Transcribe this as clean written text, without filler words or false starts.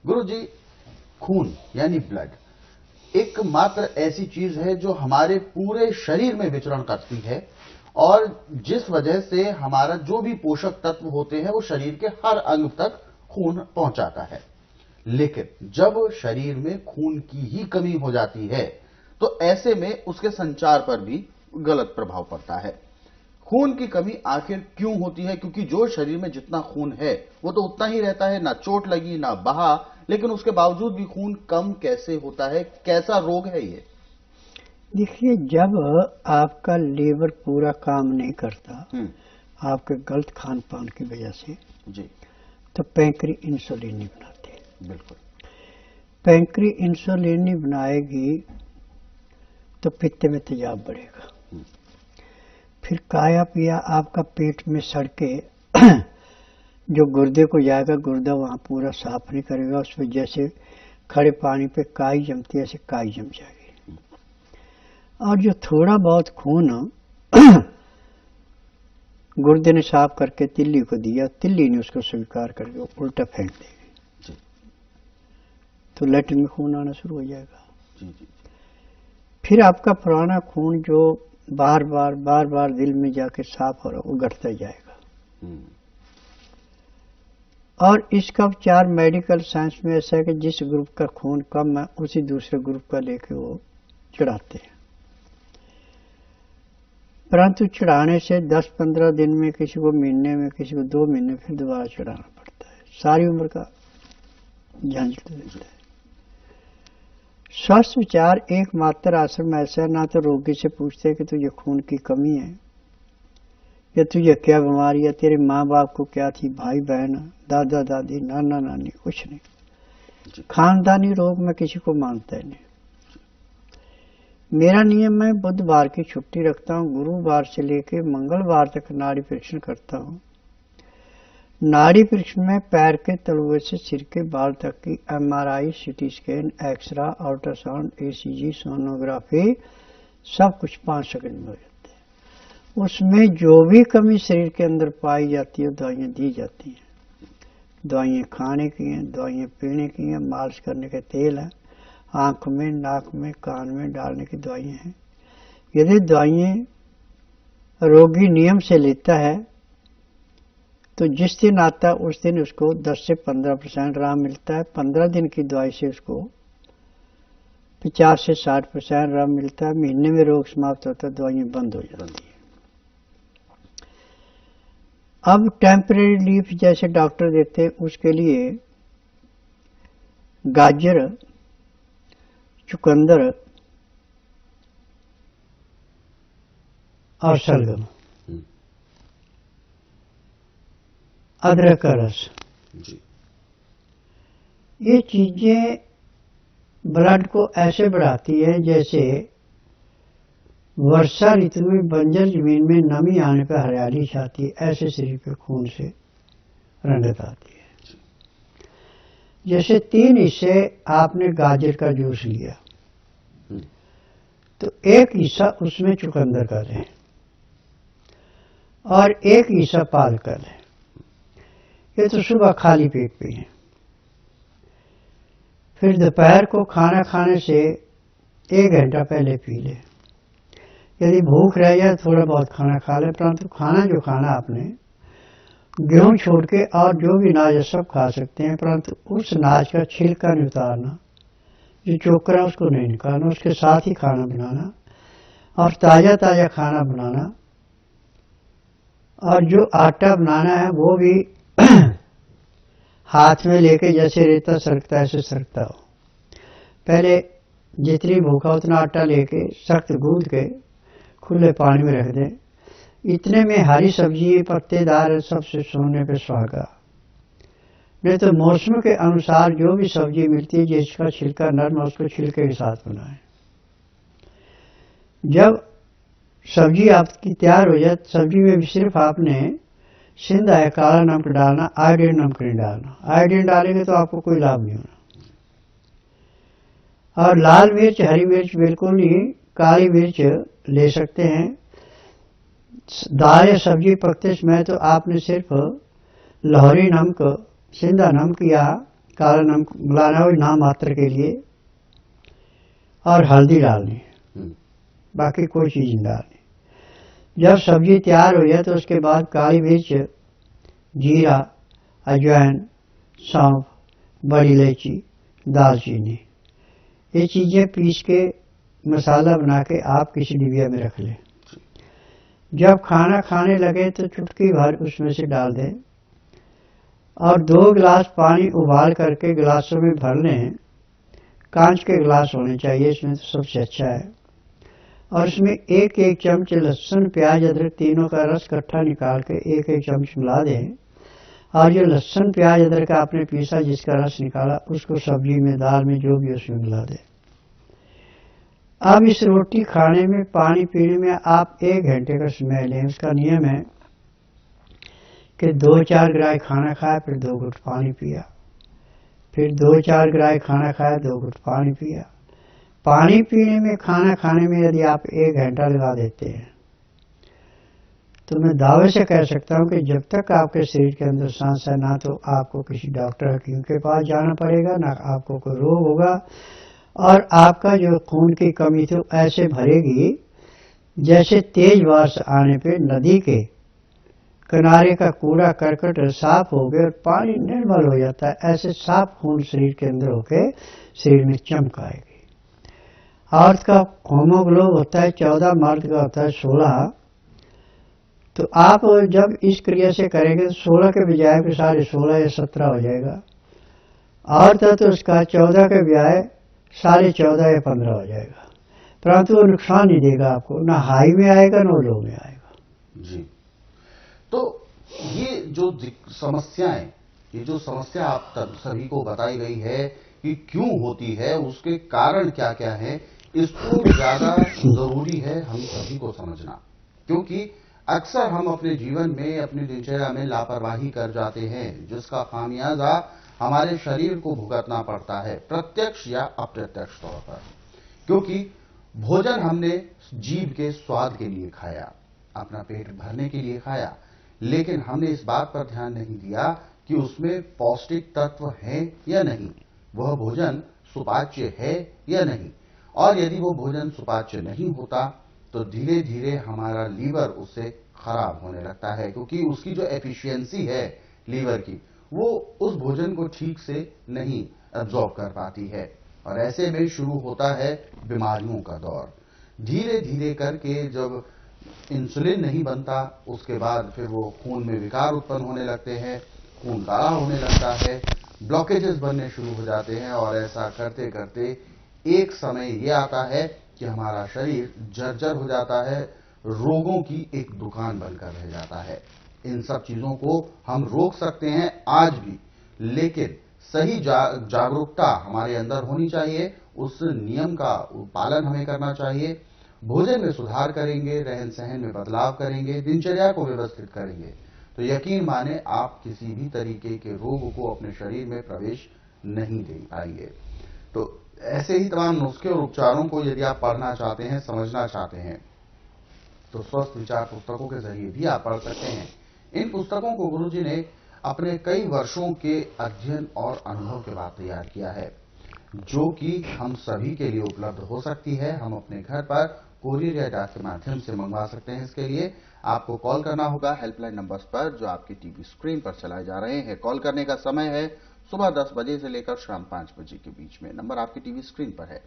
गुरुजी, खून यानी ब्लड एकमात्र ऐसी चीज है जो हमारे पूरे शरीर में विचरण करती है और जिस वजह से हमारा जो भी पोषक तत्व होते हैं वो शरीर के हर अंग तक खून पहुंचाता है। लेकिन जब शरीर में खून की ही कमी हो जाती है तो ऐसे में उसके संचार पर भी गलत प्रभाव पड़ता है। खून की कमी आखिर क्यों होती है? क्योंकि जो शरीर में जितना खून है वो तो उतना ही रहता है, ना चोट लगी ना बहा, लेकिन उसके बावजूद भी खून कम कैसे होता है? कैसा रोग है ये? देखिए, जब आपका लीवर पूरा काम नहीं करता आपके गलत खान पान की वजह से जी, तो पैंक्री इंसुलिन नहीं बनाते। बिल्कुल। पैंक्री इंसुलिन नहीं बनाएगी तो पित्त में तेजाब बढ़ेगा, फिर काया पिया आपका पेट में सड़के जो गुर्दे को जाएगा, गुर्दा वहां पूरा साफ नहीं करेगा, उस वजह से खड़े पानी पे काई जमती है, ऐसे काई जम जाएगी। और जो थोड़ा बहुत खून गुर्दे ने साफ करके तिल्ली को दिया, तिल्ली ने उसको स्वीकार करके उल्टा फेंक देगी, तो लैट्रिन में खून आना शुरू हो जाएगा। फिर आपका पुराना खून जो बार बार दिल में जाके साफ हो रहा वो घटता जाएगा। और इसका उपचार मेडिकल साइंस में ऐसा है कि जिस ग्रुप का खून कम है उसी दूसरे ग्रुप का लेके वो चढ़ाते हैं, परंतु चढ़ाने से 10-15 दिन में, किसी को महीने में, किसी को 2 महीने फिर दोबारा चढ़ाना पड़ता है। सारी उम्र का झंझट देता है। स्वस्थ विचार एकमात्र आश्रम ऐसा है, ना तो रोगी से पूछते कि तुझे खून की कमी है या तुझे क्या बीमारी है, तेरे माँ बाप को क्या थी, भाई बहन, दादा दादी, नाना नानी, कुछ नहीं। खानदानी रोग में किसी को मानता ही नहीं। मेरा नियम है बुधवार की छुट्टी रखता हूँ, गुरुवार से लेकर मंगलवार तक नाड़ी परीक्षण करता हूँ। नाड़ी परीक्षण में पैर के तलुए से सिर के बाल तक की MRI, CT scan, x ray, ultrasound, ECG, sonography सब कुछ 5 सेकंड में हो जाता है। उसमें जो भी कमी शरीर के अंदर पाई जाती है दवाइयाँ दी जाती हैं। दवाइयाँ खाने की हैं, दवाइयाँ पीने की हैं, मालिश करने के तेल है, आंख में, नाक में, कान में डालने की दवाइयाँ हैं। यदि दवाइयाँ रोगी नियम से लेता है तो जिस दिन आता है उस दिन उसको 10 से 15% आराम मिलता है। 15 दिन की दवाई से उसको 50 से 60% आराम मिलता है। महीने में रोग समाप्त होता है, दवाइयाँ बंद हो जाती हैं। अब टेम्परेरी रिलीफ जैसे डॉक्टर देते हैं, उसके लिए गाजर, चुकंदर और शलगम, अदरक का रस, ये चीजें ब्लड को ऐसे बढ़ाती है जैसे वर्षा ऋतु में बंजर जमीन में नमी आने पर हरियाली छाती है, ऐसे शरीर पे खून से रंगत आती है। जैसे 3 हिस्से आपने गाजर का जूस लिया तो 1 हिस्सा उसमें चुकंदर का लें और 1 हिस्सा पालक का लें। ये तो सुबह खाली पेट पे है। फिर दोपहर को खाना खाने से 1 घंटा पहले पी ले। यदि भूख रह जाए थोड़ा बहुत खाना खा ले, परंतु खाना जो खाना आपने गेहूं छोड़ के और जो भी अनाज है सब खा सकते हैं, परंतु उस अनाज का छिलका नहीं उतारना, जो चोकरा उसको नहीं निकालना, उसके साथ ही खाना बनाना और ताजा ताजा खाना बनाना। और जो आटा बनाना है वो भी हाथ में लेके जैसे रेता सरकता है ऐसे सरकता हो। पहले जितनी भूखा उतना आटा लेके सख्त गूंद के खुले पानी में रख दें। इतने में हरी सब्जी पत्तेदार सबसे सोने पे सुहागा। नहीं तो मौसम के अनुसार जो भी सब्जी मिलती है जिसका छिलका नरम उसको छिलके के साथ बनाएं। जब सब्जी आपकी तैयार हो जाए, सब्जी में भी सिर्फ आपने सिंधा है काला नमक डालना, आयोडीन नमक नहीं डालना। आयोडीन डालेंगे तो आपको कोई लाभ नहीं होना। और लाल मिर्च, हरी मिर्च बिल्कुल नहीं, काली मिर्च ले सकते हैं। दाल या सब्जी पकते समय तो आपने सिर्फ लाहौरी नमक, सिंधा नमक या काला नमक मिलाना हो नाम मात्र के लिए, और हल्दी डालनी है, बाकी कोई चीज नहीं डालनी। जब सब्जी तैयार हो जाए तो उसके बाद काली मिर्च, जीरा, अजवाइन, सौंफ, बड़ी इलायची, दालचीनी, ये चीजें पीस के मसाला बना के आप किसी डिबिया में रख लें। जब खाना खाने लगे तो चुटकी भर उसमें से डाल दें और 2 गिलास पानी उबाल करके गिलासों में भर लें। कांच के गिलास होने चाहिए, इसमें तो सबसे अच्छा है। और इसमें 1-1 चम्मच लहसुन, प्याज, अदरक तीनों का रस इकट्ठा निकाल के 1-1 चम्मच मिला दें। और जो लहसुन, प्याज, अदरक आपने पीसा जिसका रस निकाला उसको सब्जी में, दाल में, जो भी उसमें मिला दें। अब इस रोटी खाने में, पानी पीने में आप 1 घंटे का समय लें। उसका नियम है कि 2-4 ग्राय खाना खाया, फिर 2 घुट पानी पिया, फिर 2-4 ग्राय खाना खाया, 2 घुट पानी पिया। पानी पीने में, खाना खाने में यदि आप 1 घंटा लगा देते हैं तो मैं दावे से कह सकता हूं कि जब तक आपके शरीर के अंदर सांस है, ना तो आपको किसी डॉक्टर हकीम के पास जाना पड़ेगा, ना आपको कोई रोग होगा। और आपका जो खून की कमी थी ऐसे भरेगी जैसे तेज बारिश आने पे नदी के किनारे का कूड़ा करकट साफ हो गया और पानी निर्मल हो जाता है, ऐसे साफ खून शरीर के अंदर होके शरीर में चमक आएगी। औरत का होमोग्लोब होता है 14, मर्द का होता है 16। तो आप जब इस क्रिया से करेंगे तो 16 के बजाय के सारे 16 या 17 हो जाएगा। औरत है तो उसका 14 के बजाय सारे 14 या 15 हो जाएगा, परंतु वो नुकसान नहीं देगा आपको, ना हाई में आएगा ना लो में आएगा। जी, तो ये जो समस्याएं, ये जो समस्या आप सभी को बताई गई है कि क्यों होती है, उसके कारण क्या क्या है, इसको ज्यादा जरूरी है हम सभी को समझना। क्योंकि अक्सर हम अपने जीवन में, अपनी दिनचर्या में लापरवाही कर जाते हैं, जिसका खामियाजा हमारे शरीर को भुगतना पड़ता है, प्रत्यक्ष या अप्रत्यक्ष तौर पर। क्योंकि भोजन हमने जीभ के स्वाद के लिए खाया, अपना पेट भरने के लिए खाया, लेकिन हमने इस बात पर ध्यान नहीं दिया कि उसमें पौष्टिक तत्व हैं या नहीं, वह भोजन सुपाच्य है या नहीं। और यदि वो भोजन सुपाच्य नहीं होता तो धीरे धीरे हमारा लीवर उससे खराब होने लगता है, क्योंकि उसकी जो एफिशिएंसी है लीवर की, वो उस भोजन को ठीक से नहीं एब्जॉर्ब कर पाती है। और ऐसे में शुरू होता है बीमारियों का दौर। धीरे धीरे करके जब इंसुलिन नहीं बनता, उसके बाद फिर वो खून में विकार उत्पन्न होने लगते हैं, खून काला होने लगता है, ब्लॉकेजेस बनने शुरू हो जाते हैं। और ऐसा करते करते एक समय ये आता है कि हमारा शरीर जर्जर हो जाता है, रोगों की एक दुकान बनकर रह जाता है। इन सब चीजों को हम रोक सकते हैं आज भी, लेकिन सही जागरूकता हमारे अंदर होनी चाहिए, उस नियम का पालन हमें करना चाहिए। भोजन में सुधार करेंगे, रहन सहन में बदलाव करेंगे, दिनचर्या को व्यवस्थित करेंगे, तो यकीन माने आप किसी भी तरीके के रोग को अपने शरीर में प्रवेश नहीं दे पाएंगे। तो ऐसे ही तमाम नुस्खे और उपचारों को यदि आप पढ़ना चाहते हैं, समझना चाहते हैं, तो स्वस्थ विचार पुस्तकों के जरिए भी आप पढ़ सकते हैं। इन पुस्तकों को गुरुजी ने अपने कई वर्षों के अध्ययन और अनुभव के बाद तैयार किया है, जो कि हम सभी के लिए उपलब्ध हो सकती है। हम अपने घर पर कोरियर या डाक के माध्यम से मंगवा सकते हैं। इसके लिए आपको कॉल करना होगा हेल्पलाइन नंबर्स पर जो आपकी टीवी स्क्रीन पर चलाए जा रहे हैं। कॉल करने का समय है सुबह 10 बजे से लेकर शाम 5 बजे के बीच में। नंबर आपकी टीवी स्क्रीन पर है।